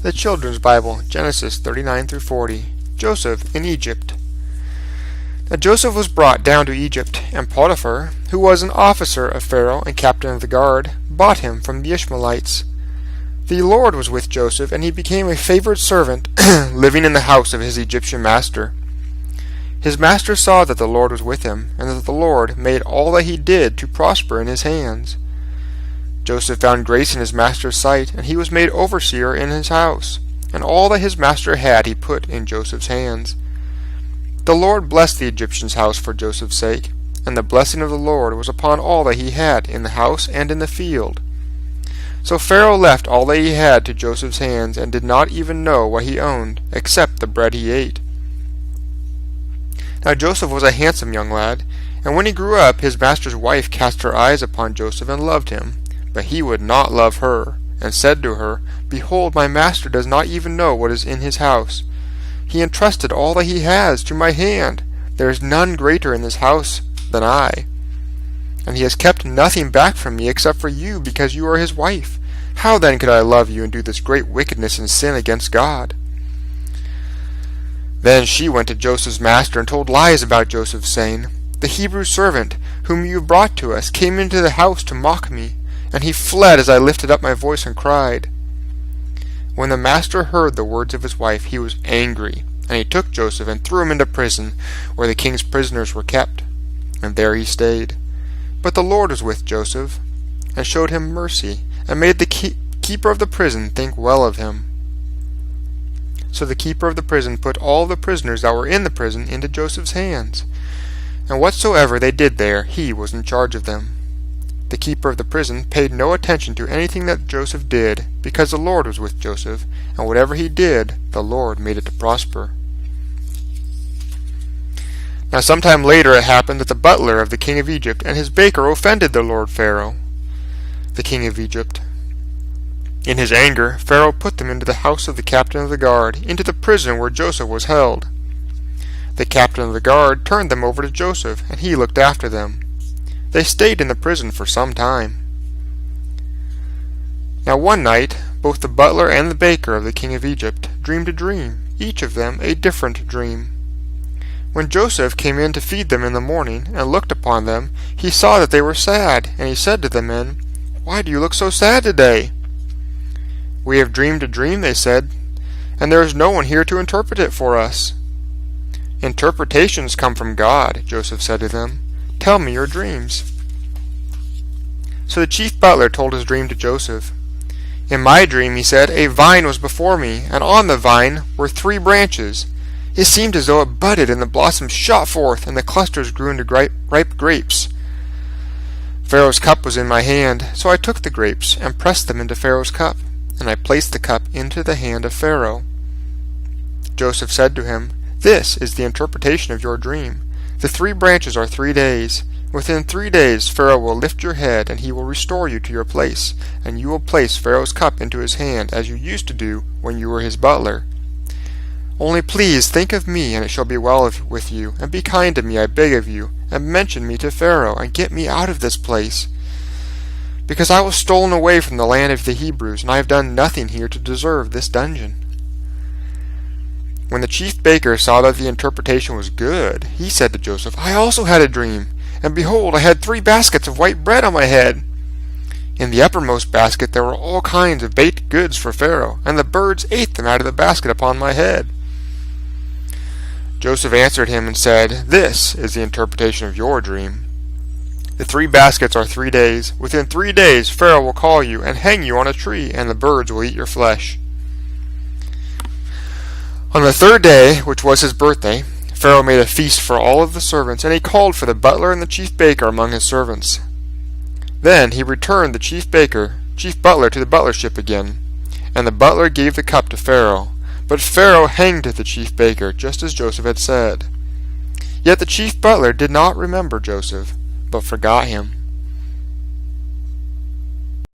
The Children's Bible, Genesis 39 through 40. Joseph in Egypt. Now Joseph was brought down to Egypt, and Potiphar, who was an officer of Pharaoh and captain of the guard, bought him from the Ishmaelites. The Lord was with Joseph, and he became a favored servant, living in the house of his Egyptian master. His master saw that the Lord was with him, and that the Lord made all that he did to prosper in his hands. Joseph found grace in his master's sight, and he was made overseer in his house, and all that his master had he put in Joseph's hands. The Lord blessed the Egyptian's house for Joseph's sake, and the blessing of the Lord was upon all that he had in the house and in the field. So Pharaoh left all that he had to Joseph's hands, and did not even know what he owned, except the bread he ate. Now Joseph was a handsome young lad, and when he grew up, his master's wife cast her eyes upon Joseph and loved him. But he would not love her, and said to her, Behold, my master does not even know what is in his house. He entrusted all that he has to my hand. There is none greater in this house than I. And he has kept nothing back from me except for you, because you are his wife. How then could I love you and do this great wickedness and sin against God? Then she went to Joseph's master and told lies about Joseph, saying, The Hebrew servant, whom you brought to us, came into the house to mock me. And he fled as I lifted up my voice and cried. When the master heard the words of his wife, he was angry, and he took Joseph and threw him into prison, where the king's prisoners were kept. And there he stayed. But the Lord was with Joseph, and showed him mercy, and made the keeper of the prison think well of him. So the keeper of the prison put all the prisoners that were in the prison into Joseph's hands, and whatsoever they did there, he was in charge of them. The keeper of the prison paid no attention to anything that Joseph did, because the Lord was with Joseph, and whatever he did, the Lord made it to prosper. Now sometime later it happened that the butler of the king of Egypt and his baker offended the Lord Pharaoh, the king of Egypt. In his anger, Pharaoh put them into the house of the captain of the guard, into the prison where Joseph was held. The captain of the guard turned them over to Joseph, and he looked after them. They stayed in the prison for some time. Now one night, both the butler and the baker of the king of Egypt dreamed a dream, each of them a different dream. When Joseph came in to feed them in the morning, and looked upon them, he saw that they were sad, and he said to the men, Why do you look so sad today? We have dreamed a dream, they said, and there is no one here to interpret it for us. Interpretations come from God, Joseph said to them. Tell me your dreams. So the chief butler told his dream to Joseph. In my dream, he said, a vine was before me, and on the vine were 3 branches. It seemed as though it budded, and the blossoms shot forth, and the clusters grew into ripe grapes. Pharaoh's cup was in my hand, so I took the grapes, and pressed them into Pharaoh's cup, and I placed the cup into the hand of Pharaoh. Joseph said to him, This is the interpretation of your dream. The 3 branches are 3 days. Within 3 days Pharaoh will lift your head, and he will restore you to your place, and you will place Pharaoh's cup into his hand, as you used to do when you were his butler. Only please think of me, and it shall be well with you, and be kind to me, I beg of you, and mention me to Pharaoh, and get me out of this place. Because I was stolen away from the land of the Hebrews, and I have done nothing here to deserve this dungeon. When the chief baker saw that the interpretation was good, he said to Joseph, I also had a dream, and behold, I had 3 baskets of white bread on my head. In the uppermost basket there were all kinds of baked goods for Pharaoh, and the birds ate them out of the basket upon my head. Joseph answered him and said, This is the interpretation of your dream. The 3 baskets are 3 days. Within 3 days Pharaoh will call you and hang you on a tree, and the birds will eat your flesh. On the 3rd day, which was his birthday, Pharaoh made a feast for all of the servants, and he called for the butler and the chief baker among his servants. Then he returned the chief butler to the butlership again, and the butler gave the cup to Pharaoh. But Pharaoh hanged the chief baker, just as Joseph had said. Yet the chief butler did not remember Joseph, but forgot him.